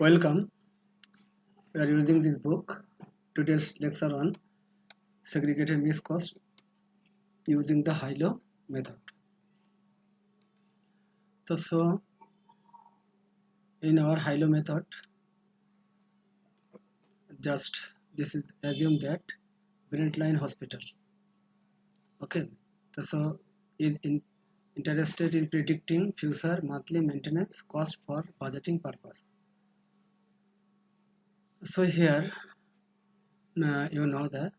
Welcome. We are using this book. Today's lecture on segregated mixed cost using the high-low method. So in our high-low method, just this is assume that Brent Line Hospital, okay, so is interested in predicting future monthly maintenance cost for budgeting purpose. So here you know that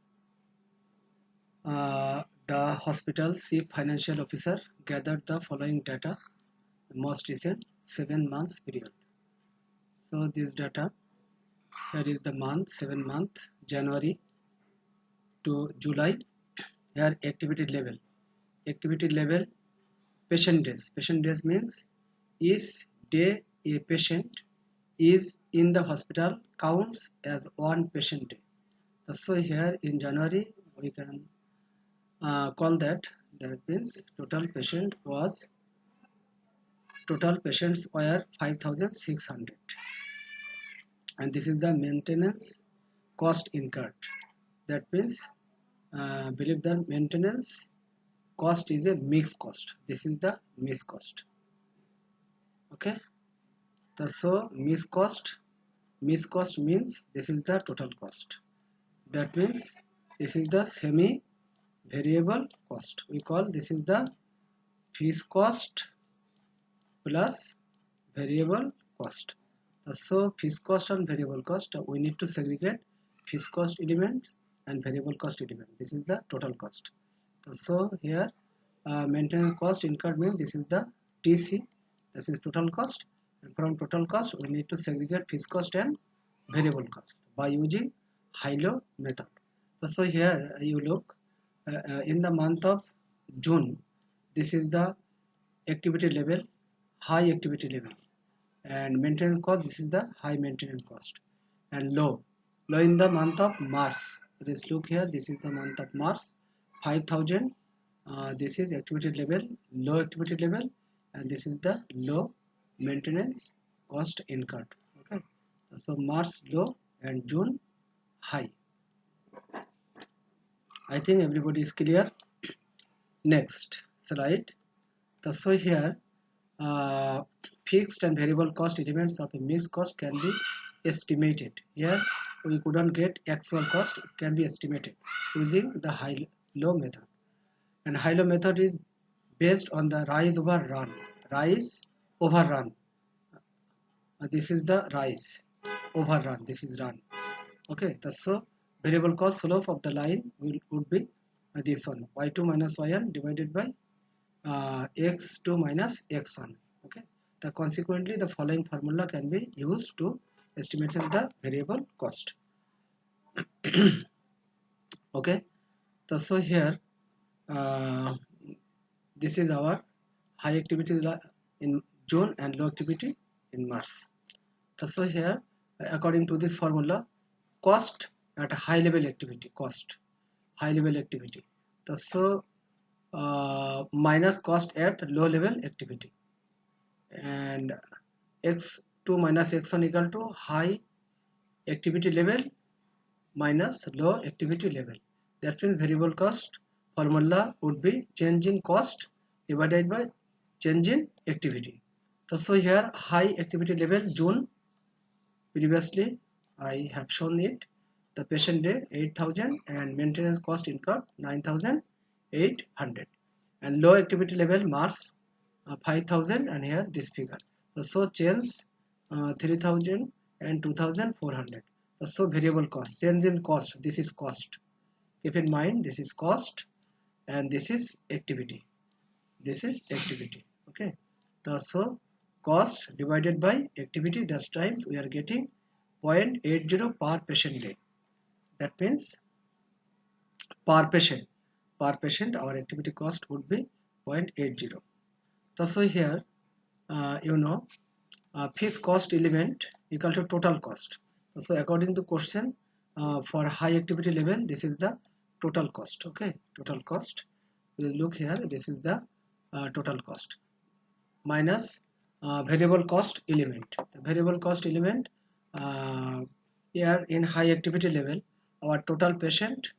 the hospital's chief financial officer gathered the following data, the most recent 7 months period. So this data, here is the month, 7 month, January to July. Here activity level, patient days. Patient days means each day a patient is in the hospital counts as one patient day. So here in January we can call that means total patients were 5,600, and this is the maintenance cost incurred. That means believe that maintenance cost is a mixed cost. This is the mixed cost. Okay. So mixed cost means this is the total cost. That means this is the semi variable cost. We call this is the fixed cost plus variable cost. So fixed cost and variable cost, we need to segregate fixed cost elements and variable cost element. This is the total cost. So here maintenance cost incurred means this is the TC, this is total cost, and from total cost we need to segregate fixed cost and variable cost by using high-low method. So here you look in the month of June, this is the activity level, high activity level, and maintenance cost, this is the high maintenance cost, and low in the month of March. Let's look here, this is the month of March, 5,000. This is activity level, low activity level, and this is the low maintenance cost incurred. Okay, so March low and June high. I think everybody is clear. Next slide. So here fixed and variable cost elements of a mixed cost can be estimated. Here we couldn't get actual cost, it can be estimated using the high-low method. And high-low method is based on the rise over run. This is the rise over run. This is run. Okay, so variable cost slope of the line would be this one, y2 minus y1 divided by x2 minus x1. Okay, consequently the following formula can be used to estimate the variable cost. Okay, so here this is our high activity in June and low activity in March. So here according to this formula, cost at high level activity, so minus cost at low level activity, and x2 minus x1 equal to high activity level minus low activity level. That means variable cost formula would be change in cost divided by change in activity. So here high activity level June, previously I have shown it, the patient day 8,000 and maintenance cost incurred 9,800, and low activity level March 5,000, and here this figure. So change 3,000 and 2,400. So variable cost, change in cost, this is cost. Keep in mind this is cost and this is activity. Okay. So cost divided by activity, that's times we are getting 0.80 per patient day. That means per patient our activity cost would be 0.80. So here fixed cost element equal to total cost. So according to question, for high activity level this is the total cost. Okay, total cost, we'll look here, this is the total cost minus variable cost element. The variable cost element uh, here in high activity level, our total patient,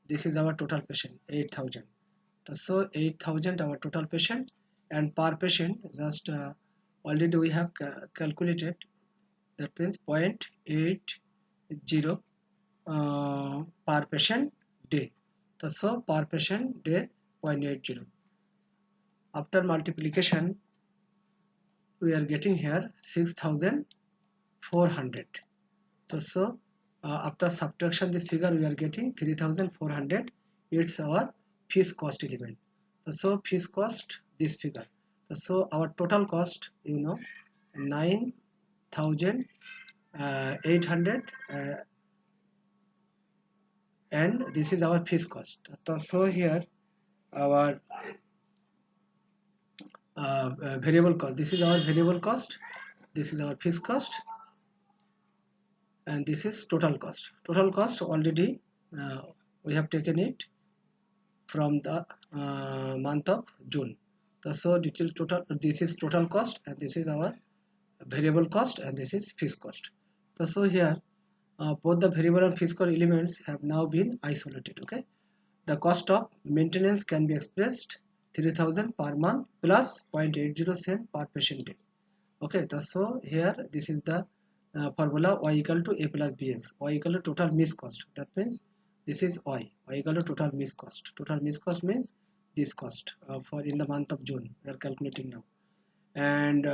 this is our total patient 8,000. So 8,000 our total patient, and per patient just already we have calculated, that means 0.80 per patient day. So per patient day 0.80. After multiplication we are getting here 6,400. So after subtraction this figure we are getting 3,400. It's our fees cost element. So fees cost this figure. So our total cost, 9,800, and this is our fees cost. So here our variable cost, this is our variable cost, this is our fees cost, and this is total cost. Total cost already we have taken it from the month of June. So detail total, this is total cost, and this is our variable cost, and this is fees cost. So here both the variable and fiscal elements have now been isolated. Okay, the cost of maintenance can be expressed 3,000 per month plus 0.80 cent per patient day. Okay, so here this is the formula y equal to a plus bx, y equal to total miss cost. That means this is y equal to total miss cost. Total miss cost means this cost for in the month of June we are calculating now, and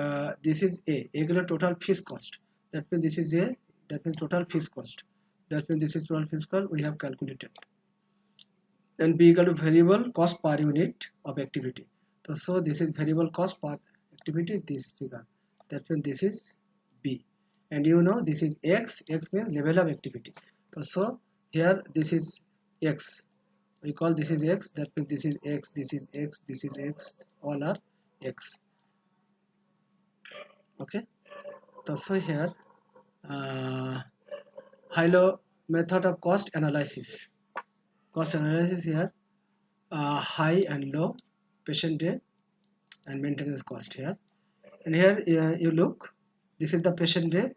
this is a equal to total fees cost. That means this is a, that means total fees cost. That means this is total fees cost we have calculated, and b equal to variable cost per unit of activity. So this is variable cost per activity, this figure. That means this is b, and this is x. X means level of activity. So here this is x. We call this is x. That means this is x. This is x. This is x. All are x. Okay. So here high-low method of cost analysis. Cost analysis here, high and low patient day and maintenance cost here. And here you look, this is the patient day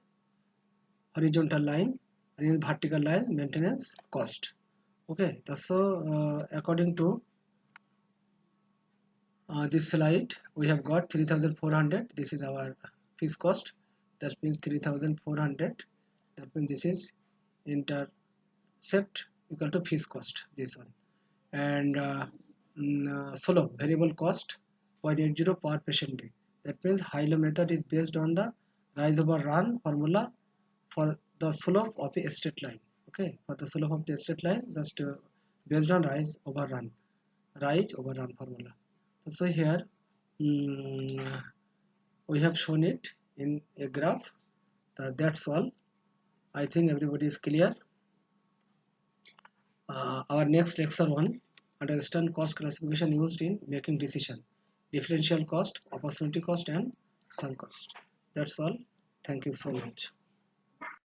horizontal line, and in vertical line maintenance cost. Okay, so according to this slide we have got 3,400. This is our fees cost. That means 3,400. That means this is intercept equal to fees cost, this one. And solo variable cost 0.80 per patient day. That means high-low method is based on the rise over run formula for the slope of a straight line. Okay, for the slope of the straight line, just based on rise over run formula. So here we have shown it in a graph. That's all. I think everybody is clear. Our next lecture on understand cost classification used in making decision, differential cost, opportunity cost, and sunk cost. That's all. Thank you so much.